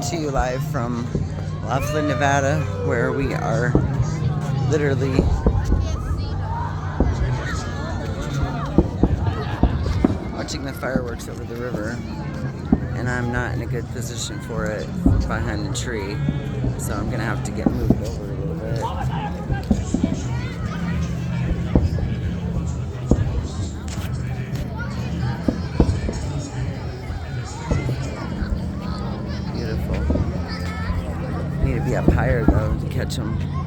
to you live from Laughlin, Nevada, where we are literally watching the fireworks over the river. And I'm not in a good position for it behind the tree, so I'm gonna have to get moved over a little bit. Beautiful. I need to be up higher though to catch them.